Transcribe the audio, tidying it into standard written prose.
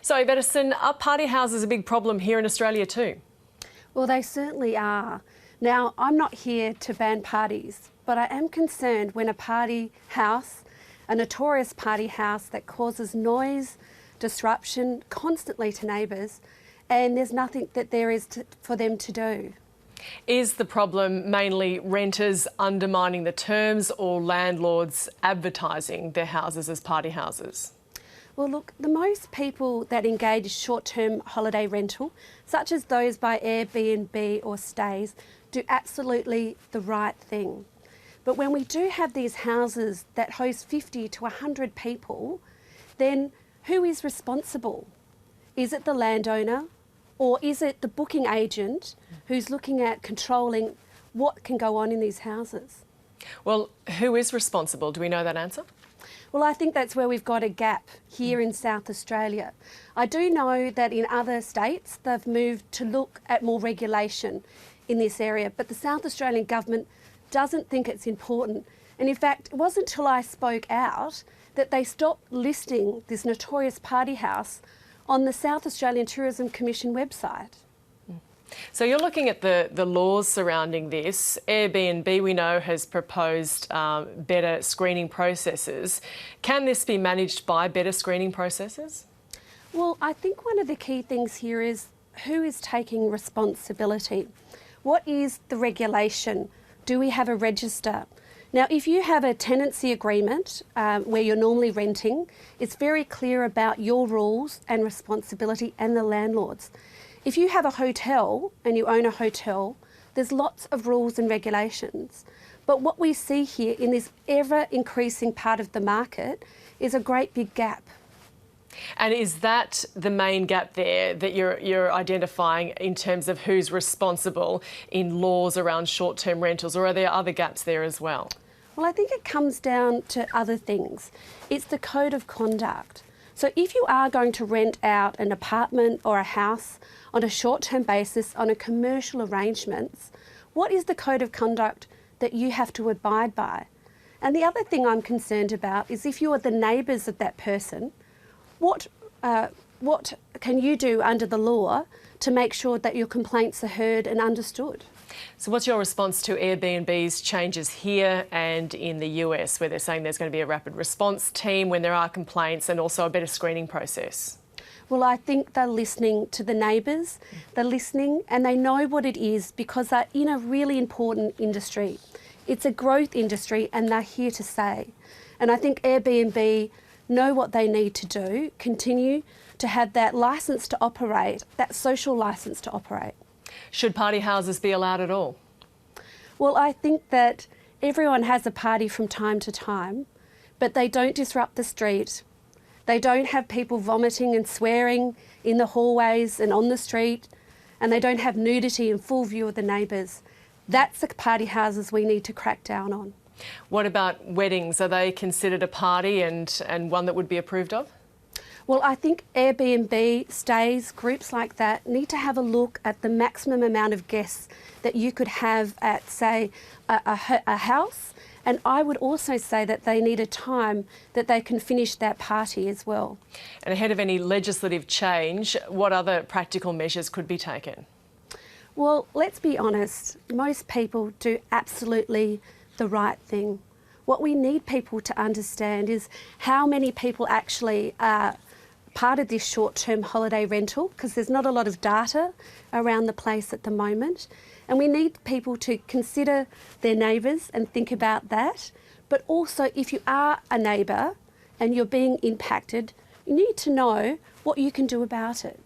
So, Edison, are party houses a big problem here in Australia too? Well, they certainly are. Now, I'm not here to ban parties, but I am concerned when a party house, a notorious party house that causes noise, disruption constantly to neighbours, and there's nothing that there is for them to do. Is the problem mainly renters undermining the terms or landlords advertising their houses as party houses? Well, look, the most people that engage short-term holiday rental, such as those by Airbnb or stays, do absolutely the right thing. But when we do have these houses that host 50 to 100 people, then who is responsible? Is it the landowner, or is it the booking agent who's looking at controlling what can go on in these houses? Well, who is responsible? Do we know that answer? Well, I think that's where we've got a gap here in South Australia. I do know that in other states they've moved to look at more regulation in this area, but the South Australian government doesn't think it's important. And in fact, it wasn't until I spoke out that they stopped listing this notorious party house on the South Australian Tourism Commission website. So you're looking at the laws surrounding this. Airbnb, we know, has proposed better screening processes. Can this be managed by better screening processes? Well, I think one of the key things here is who is taking responsibility. What is the regulation? Do we have a register? Now, if you have a tenancy agreement where you're normally renting, it's very clear about your rules and responsibility and the landlord's. If you have a hotel and you own a hotel, there's lots of rules and regulations. But what we see here in this ever-increasing part of the market is a great big gap. And is that the main gap there that you're identifying in terms of who's responsible in laws around short-term rentals, or are there other gaps there as well? Well, I think it comes down to other things. It's the code of conduct. So if you are going to rent out an apartment or a house on a short-term basis on a commercial arrangements, what is the code of conduct that you have to abide by? And the other thing I'm concerned about is if you are the neighbours of that person, what can you do under the law to make sure that your complaints are heard and understood? So what's your response to Airbnb's changes here and in the US, where they're saying there's going to be a rapid response team when there are complaints and also a better screening process? Well, I think they're listening to the neighbours, they're listening and they know what it is because they're in a really important industry. It's a growth industry and they're here to stay. And I think Airbnb know what they need to do, continue to have that licence to operate, that social licence to operate. Should party houses be allowed at all? Well, I think that everyone has a party from time to time, but they don't disrupt the street. They don't have people vomiting and swearing in the hallways and on the street, and they don't have nudity in full view of the neighbours. That's the party houses we need to crack down on. What about weddings? Are they considered a party and one that would be approved of? Well, I think Airbnb, stays, groups like that need to have a look at the maximum amount of guests that you could have at, say, a house. And I would also say that they need a time that they can finish that party as well. And ahead of any legislative change, what other practical measures could be taken? Well, let's be honest, most people do absolutely the right thing. What we need people to understand is how many people actually are part of this short-term holiday rental, because there's not a lot of data around the place at the moment. And we need people to consider their neighbours and think about that. But also, if you are a neighbour and you're being impacted, you need to know what you can do about it.